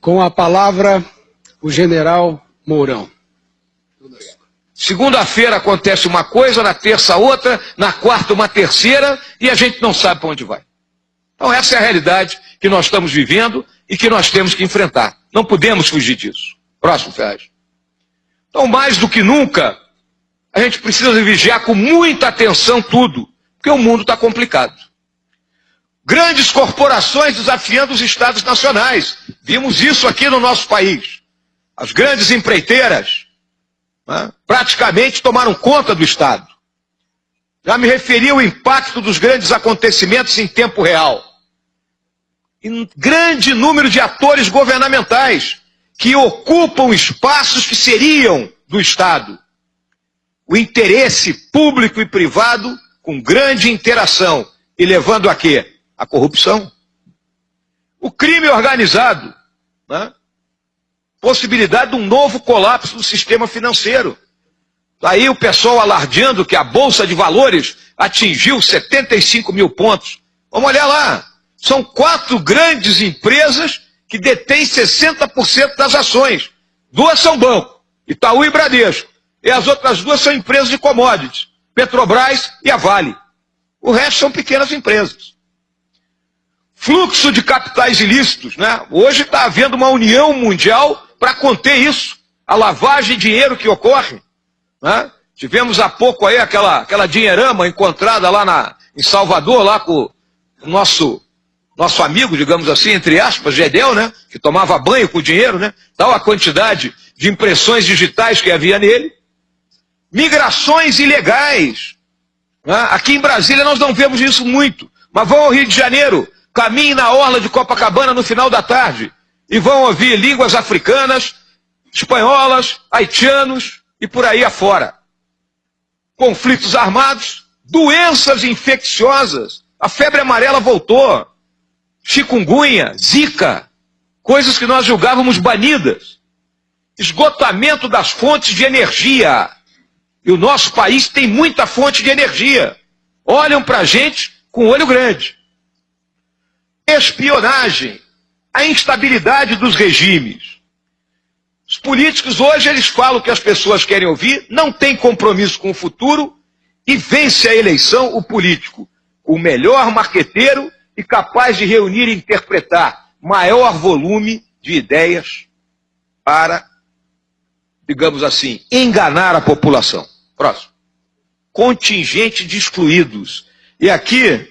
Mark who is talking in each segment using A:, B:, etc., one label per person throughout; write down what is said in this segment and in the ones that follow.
A: Com a palavra, o general Mourão.
B: Segunda-feira acontece uma coisa, na terça outra, na quarta uma terceira, e a gente não sabe para onde vai. Então essa é a realidade que nós estamos vivendo e que nós temos que enfrentar. Não podemos fugir disso. Próximo, Ferraz. Então, mais do que nunca, a gente precisa vigiar com muita atenção tudo, porque o mundo está complicado. Grandes corporações desafiando os estados nacionais. Vimos isso aqui no nosso país. As grandes empreiteiras, né, praticamente tomaram conta do Estado. Já me referi ao impacto dos grandes acontecimentos em tempo real. E grande número de atores governamentais que ocupam espaços que seriam do Estado. O interesse público e privado com grande interação e levando a quê? A corrupção. O crime organizado, né? Possibilidade de um novo colapso do sistema financeiro. Aí o pessoal alardeando que a Bolsa de Valores atingiu 75 mil pontos. Vamos olhar lá. São 4 grandes empresas que detêm 60% das ações. 2 são banco, Itaú e Bradesco. E as outras 2 são empresas de commodities, Petrobras e a Vale. O resto são pequenas empresas. Fluxo de capitais ilícitos, né? Hoje está havendo uma união mundial para conter isso. A lavagem de dinheiro que ocorre, né? Tivemos há pouco aí aquela dinheirama encontrada lá em Salvador, lá com o nosso amigo, digamos assim, entre aspas, Gedel, né? Que tomava banho com o dinheiro, né? Tal a quantidade de impressões digitais que havia nele. Migrações ilegais, né? Aqui em Brasília nós não vemos isso muito, mas vão ao Rio de Janeiro, caminhem na orla de Copacabana no final da tarde e vão ouvir línguas africanas, espanholas, haitianos e por aí afora. Conflitos armados, doenças infecciosas, a febre amarela voltou, chikungunya, zika, coisas que nós julgávamos banidas, esgotamento das fontes de energia. E o nosso país tem muita fonte de energia. Olham para a gente com olho grande. Espionagem, a instabilidade dos regimes. Os políticos hoje eles falam o que as pessoas querem ouvir, não têm compromisso com o futuro e vence a eleição o político, o melhor marqueteiro e capaz de reunir e interpretar maior volume de ideias para, digamos assim, enganar a população. Próximo. Contingente de excluídos. E aqui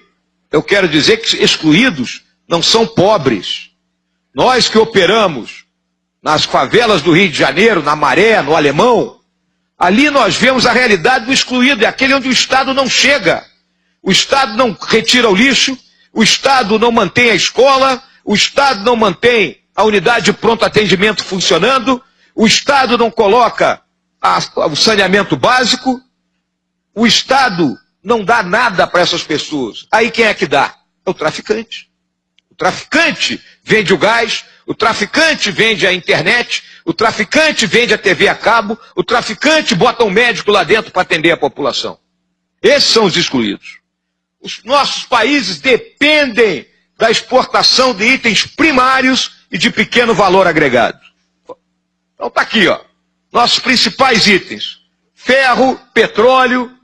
B: eu quero dizer que excluídos não são pobres. Nós que operamos nas favelas do Rio de Janeiro, na Maré, no Alemão, ali nós vemos a realidade do excluído, é aquele onde o Estado não chega. O Estado não retira o lixo, o Estado não mantém a escola, o Estado não mantém a unidade de pronto atendimento funcionando, o Estado não coloca o saneamento básico, o Estado não dá nada para essas pessoas. Aí quem é que dá? É o traficante. O traficante vende o gás, o traficante vende a internet, o traficante vende a TV a cabo, o traficante bota um médico lá dentro para atender a população. Esses são os excluídos. Os nossos países dependem da exportação de itens primários e de pequeno valor agregado. Então está aqui, ó, nossos principais itens: ferro, petróleo,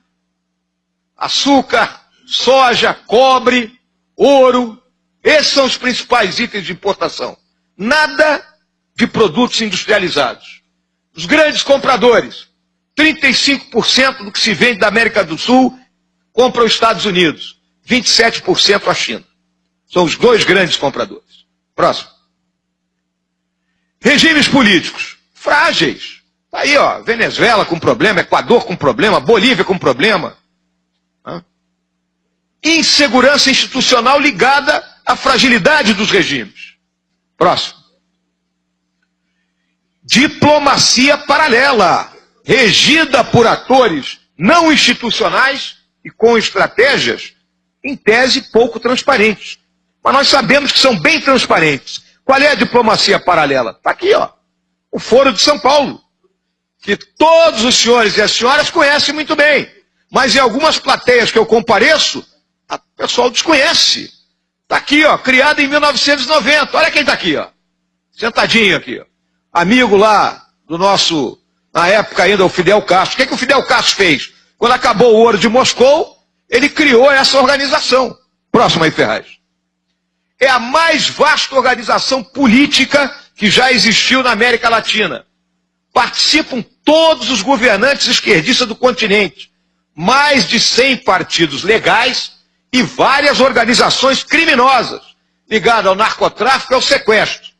B: açúcar, soja, cobre, ouro. Esses são os principais itens de importação. Nada de produtos industrializados. Os grandes compradores, 35% do que se vende da América do Sul compra os Estados Unidos, 27% a China. São os 2 grandes compradores. Próximo. Regimes políticos frágeis. Está aí, ó, Venezuela com problema, Equador com problema, Bolívia com problema. Insegurança institucional ligada à fragilidade dos regimes. Próximo. Diplomacia paralela, regida por atores não institucionais e com estratégias, em tese, pouco transparentes. Mas nós sabemos que são bem transparentes. Qual é a diplomacia paralela? Está aqui, ó, o Foro de São Paulo, que todos os senhores e as senhoras conhecem muito bem. Mas em algumas plateias que eu compareço, o pessoal desconhece. Está aqui, ó, criado em 1990. Olha quem está aqui, ó. sentadinho aqui, ó. Amigo lá do nosso, na época ainda, o Fidel Castro. O que o Fidel Castro fez? Quando acabou o ouro de Moscou, ele criou essa organização. Próximo aí, Ferraz. É a mais vasta organização política que já existiu na América Latina. Participam todos os governantes esquerdistas do continente. Mais de 100 partidos legais e várias organizações criminosas ligadas ao narcotráfico e ao sequestro.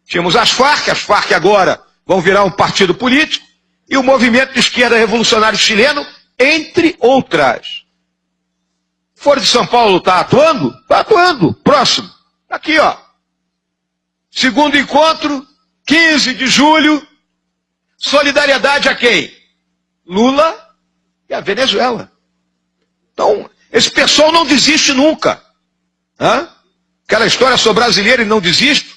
B: Tínhamos as Farc agora vão virar um partido político, e o Movimento de Esquerda Revolucionário Chileno, entre outras. Fora de São Paulo, está atuando? Está atuando. Próximo. Aqui, ó. Segundo encontro, 15 de julho. Solidariedade a quem? Lula e a Venezuela. Então, esse pessoal não desiste nunca. Hã? Aquela história, sou brasileiro e não desisto.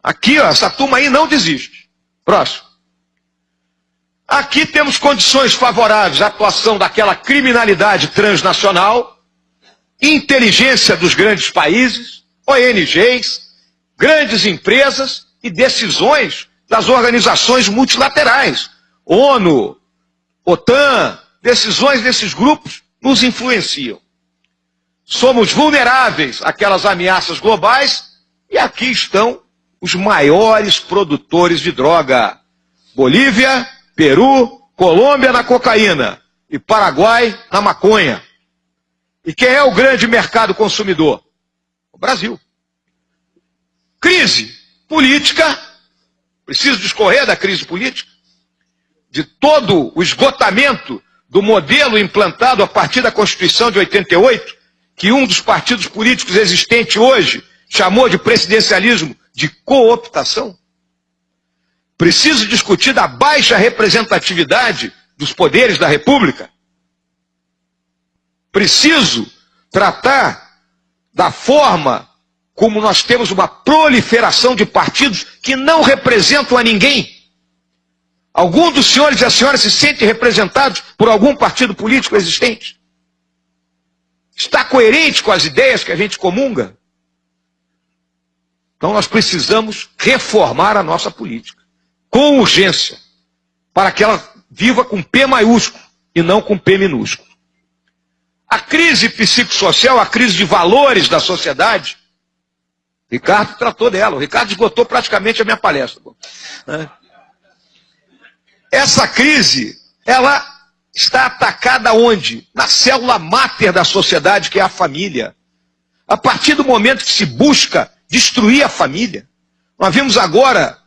B: Aqui, ó, essa turma aí não desiste. Próximo. Aqui temos condições favoráveis à atuação daquela criminalidade transnacional, inteligência dos grandes países, ONGs, grandes empresas e decisões das organizações multilaterais. ONU, OTAN, decisões desses grupos nos influenciam. Somos vulneráveis àquelas ameaças globais e aqui estão os maiores produtores de droga. Bolívia, Peru, Colômbia na cocaína e Paraguai na maconha. E quem é o grande mercado consumidor? O Brasil. Crise política, preciso discorrer da crise política, de todo o esgotamento do modelo implantado a partir da Constituição de 88, que um dos partidos políticos existentes hoje chamou de presidencialismo de cooptação. Preciso discutir da baixa representatividade dos poderes da República. Preciso tratar da forma como nós temos uma proliferação de partidos que não representam a ninguém. Algum dos senhores e as senhoras se sentem representados por algum partido político existente? Está coerente com as ideias que a gente comunga? Então nós precisamos reformar a nossa política, com urgência, para que ela viva com P maiúsculo e não com P minúsculo. A crise psicossocial, a crise de valores da sociedade, Ricardo tratou dela, o Ricardo esgotou praticamente a minha palestra. Essa crise, ela está atacada onde? Na célula máter da sociedade, que é a família. A partir do momento que se busca destruir a família, nós vimos agora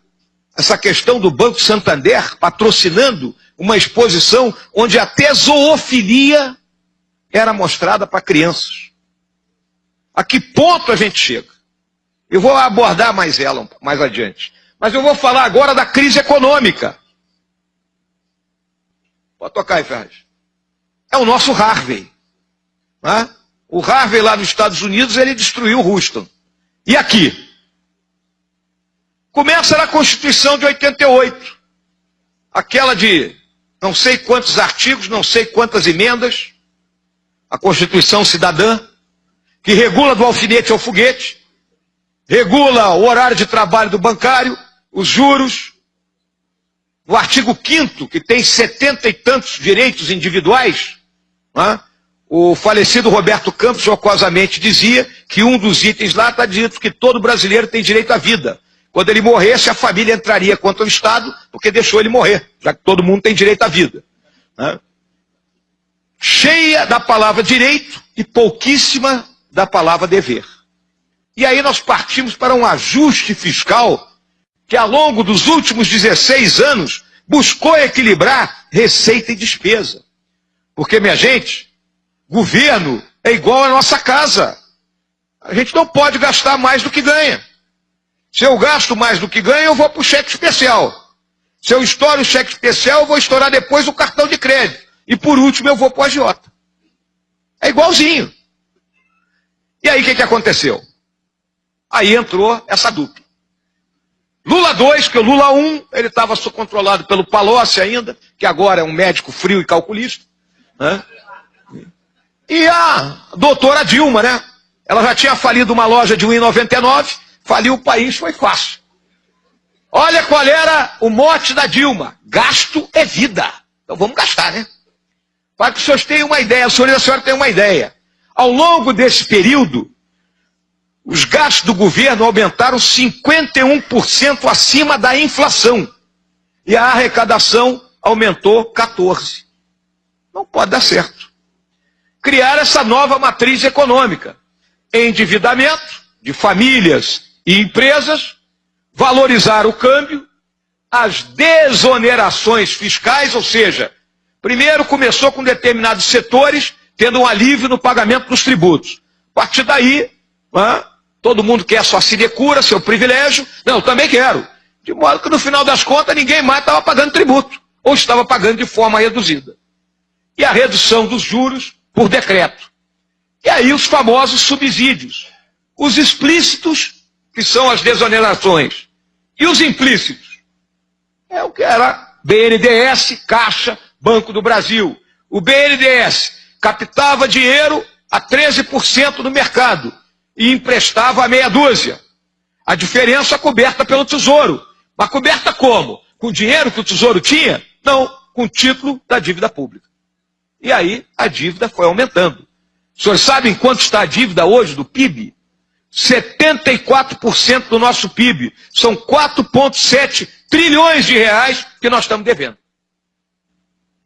B: essa questão do Banco Santander patrocinando uma exposição onde até zoofilia era mostrada para crianças. A que ponto a gente chega? Eu vou abordar mais ela mais adiante. Mas eu vou falar agora da crise econômica. Pode tocar aí, Ferraz. É o nosso Harvey. Né? O Harvey lá nos Estados Unidos, ele destruiu o Houston. E aqui? Começa na Constituição de 88. Aquela de não sei quantos artigos, não sei quantas emendas. A Constituição Cidadã, que regula do alfinete ao foguete, regula o horário de trabalho do bancário, os juros. No artigo 5º, que tem 70 e tantos direitos individuais, né? O falecido Roberto Campos jocosamente dizia que um dos itens lá está dito que todo brasileiro tem direito à vida. Quando ele morresse, a família entraria contra o Estado, porque deixou ele morrer, já que todo mundo tem direito à vida. Né? Cheia da palavra direito e pouquíssima da palavra dever. E aí nós partimos para um ajuste fiscal que ao longo dos últimos 16 anos buscou equilibrar receita e despesa. Porque, minha gente, governo é igual à nossa casa. A gente não pode gastar mais do que ganha. Se eu gasto mais do que ganho, eu vou para o cheque especial. Se eu estouro o cheque especial, eu vou estourar depois o cartão de crédito. E por último, eu vou para o agiota. É igualzinho. E aí, o que aconteceu? Aí entrou essa dupla. Lula 2, que o Lula 1, ele estava controlado pelo Palocci ainda, que agora é um médico frio e calculista. Né? E a doutora Dilma, né? Ela já tinha falido uma loja de R$1,99, faliu o país, foi fácil. Olha qual era o mote da Dilma: gasto é vida. Então vamos gastar, né? Para que os senhores tenham uma ideia, a senhora tenha uma ideia. Ao longo desse período, os gastos do governo aumentaram 51% acima da inflação. E a arrecadação aumentou 14%. Não pode dar certo. Criar essa nova matriz econômica. Endividamento de famílias e empresas, valorizar o câmbio, as desonerações fiscais, ou seja, primeiro começou com determinados setores tendo um alívio no pagamento dos tributos. A partir daí, todo mundo quer sua sinecura, seu privilégio. Não, eu também quero. De modo que no final das contas ninguém mais estava pagando tributo, ou estava pagando de forma reduzida. E a redução dos juros por decreto. E aí os famosos subsídios. Os explícitos, que são as desonerações, e os implícitos. É o que era BNDES, Caixa, Banco do Brasil. O BNDES captava dinheiro a 13% no mercado e emprestava a meia dúzia. A diferença coberta pelo Tesouro. Mas coberta como? Com o dinheiro que o Tesouro tinha? Não, com o título da dívida pública. E aí a dívida foi aumentando. Os senhores sabem quanto está a dívida hoje do PIB? 74% do nosso PIB. São 4,7 trilhões de reais que nós estamos devendo.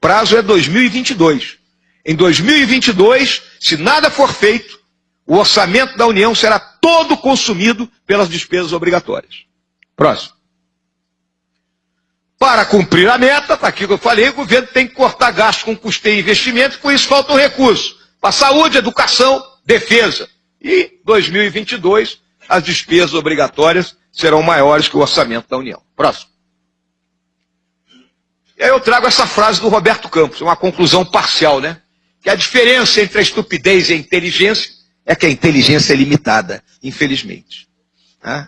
B: Prazo é 2022. Em 2022, se nada for feito, o orçamento da União será todo consumido pelas despesas obrigatórias. Próximo. Para cumprir a meta, está aqui que eu falei, o governo tem que cortar gastos com custeio e investimento, e com isso falta um recurso para saúde, educação, defesa. E 2022, as despesas obrigatórias serão maiores que o orçamento da União. Próximo. E aí eu trago essa frase do Roberto Campos, uma conclusão parcial, né? Que a diferença entre a estupidez e a inteligência é que a inteligência é limitada, infelizmente.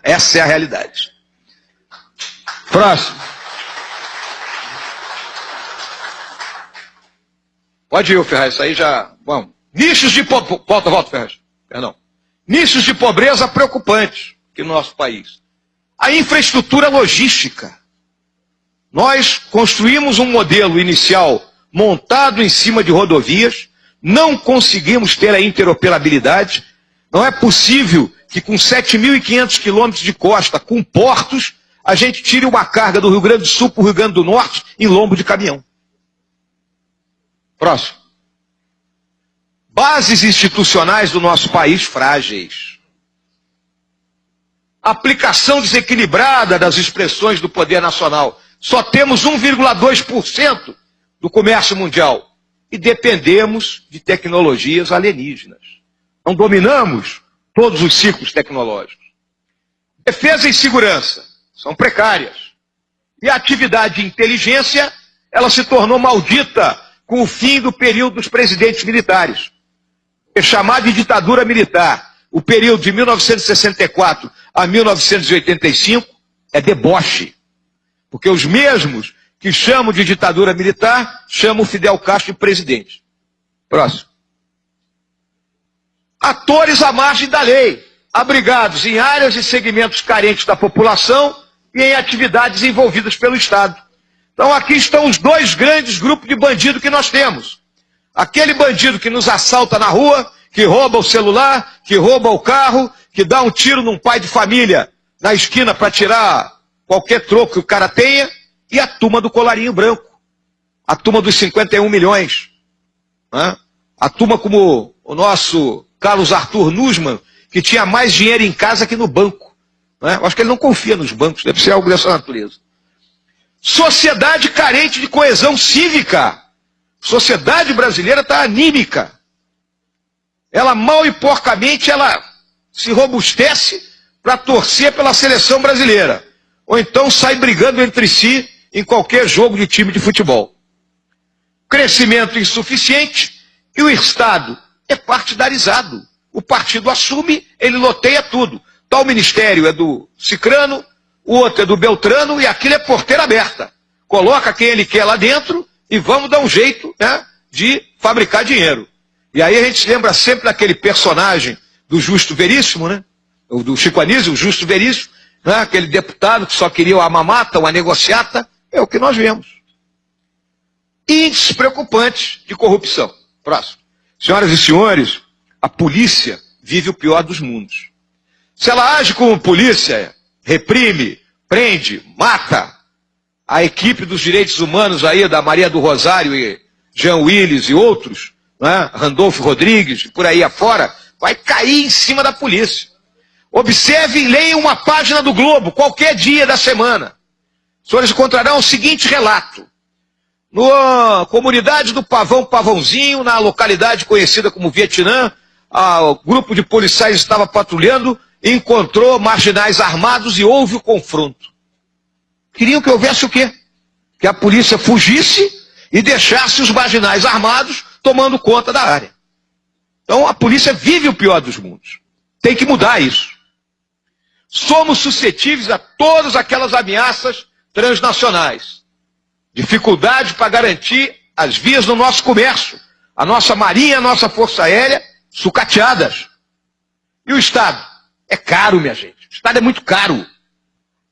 B: Essa é a realidade. Próximo. Pode ir, Ferraz, isso aí já... Vamos. Nichos de pobreza... Volta, Ferraz. Perdão. Nichos de pobreza preocupantes aqui no nosso país. A infraestrutura logística. Nós construímos um modelo inicial montado em cima de rodovias, não conseguimos ter a interoperabilidade. Não é possível que com 7.500 quilômetros de costa, com portos, a gente tire uma carga do Rio Grande do Sul para o Rio Grande do Norte em lombo de caminhão. Próximo. Bases institucionais do nosso país frágeis. Aplicação desequilibrada das expressões do poder nacional. Só temos 1,2% do comércio mundial. E dependemos de tecnologias alienígenas. Não dominamos todos os ciclos tecnológicos. Defesa e segurança são precárias. E a atividade de inteligência, ela se tornou maldita com o fim do período dos presidentes militares. É chamado de ditadura militar. O período de 1964 a 1985 é deboche. Porque os mesmos que chamam de ditadura militar chamam Fidel Castro de presidente. Próximo. Atores à margem da lei, abrigados em áreas e segmentos carentes da população e em atividades envolvidas pelo Estado. Então aqui estão os dois grandes grupos de bandido que nós temos. Aquele bandido que nos assalta na rua, que rouba o celular, que rouba o carro, que dá um tiro num pai de família na esquina para tirar qualquer troco que o cara tenha, e a turma do colarinho branco. A turma dos 51 milhões. A turma como o nosso Carlos Arthur Nussmann, que tinha mais dinheiro em casa que no banco. Eu acho que ele não confia nos bancos, deve ser algo dessa natureza. Sociedade carente de coesão cívica. Sociedade brasileira está anímica. Ela mal e porcamente ela se robustece para torcer pela seleção brasileira. Ou então sai brigando entre si em qualquer jogo de time de futebol. Crescimento insuficiente e o Estado é partidarizado. O partido assume, ele loteia tudo. Tal ministério é do Cicrano, o outro é do Beltrano e aquilo é porteira aberta. Coloca quem ele quer lá dentro e vamos dar um jeito, né, de fabricar dinheiro. E aí a gente se lembra sempre daquele personagem do Justo Veríssimo, né? Do Chico Anísio, o Justo Veríssimo, né? Aquele deputado que só queria uma mamata, uma negociata, é o que nós vemos. Índices preocupantes de corrupção. Próximo. Senhoras e senhores, a polícia vive o pior dos mundos. Se ela age como polícia, reprime, prende, mata, a equipe dos direitos humanos aí, da Maria do Rosário e Jean Willis e outros, né? Randolfo Rodrigues, por aí afora, vai cair em cima da polícia. Observe e leiam uma página do Globo, qualquer dia da semana. Os senhores encontrarão o seguinte relato. Na comunidade do Pavãozinho, na localidade conhecida como Vietnã, o grupo de policiais estava patrulhando e encontrou marginais armados e houve o confronto. Queriam que houvesse o quê? Que a polícia fugisse e deixasse os marginais armados tomando conta da área. Então a polícia vive o pior dos mundos. Tem que mudar isso. Somos suscetíveis a todas aquelas ameaças transnacionais. Dificuldade para garantir as vias do nosso comércio. A nossa marinha, a nossa força aérea, sucateadas. E o Estado? É caro, minha gente. O Estado é muito caro.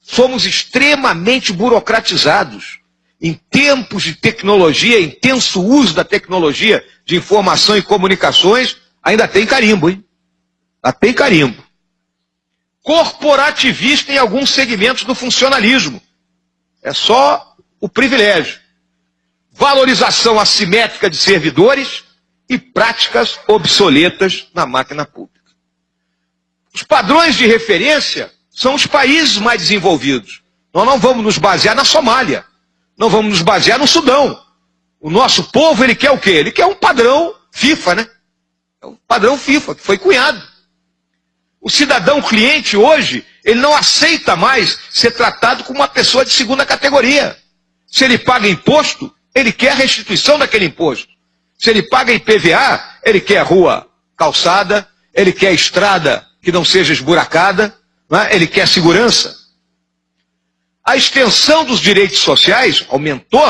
B: Somos extremamente burocratizados. Em tempos de tecnologia, intenso uso da tecnologia de informação e comunicações, ainda tem carimbo, hein? Ainda tem carimbo. Corporativista em alguns segmentos do funcionalismo. É só o privilégio. Valorização assimétrica de servidores e práticas obsoletas na máquina pública. Os padrões de referência são os países mais desenvolvidos. Nós não vamos nos basear na Somália. Não vamos nos basear no Sudão. O nosso povo, ele quer o quê? Ele quer um padrão FIFA, né? É um padrão FIFA, que foi cunhado. O cidadão cliente hoje, ele não aceita mais ser tratado como uma pessoa de segunda categoria. Se ele paga imposto, ele quer a restituição daquele imposto. Se ele paga IPVA, ele quer rua calçada, ele quer estrada que não seja esburacada, né? Ele quer segurança. A extensão dos direitos sociais aumentou,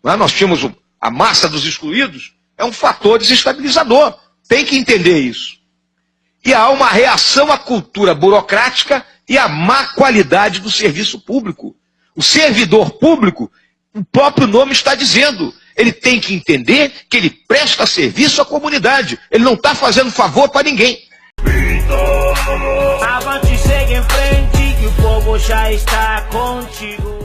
B: né? Nós tínhamos a massa dos excluídos, é um fator desestabilizador. Tem que entender isso. E há uma reação à cultura burocrática e à má qualidade do serviço público. O servidor público, o próprio nome está dizendo, ele tem que entender que ele presta serviço à comunidade. Ele não está fazendo favor para ninguém.
C: Avante, segue em frente, que o povo já está contigo.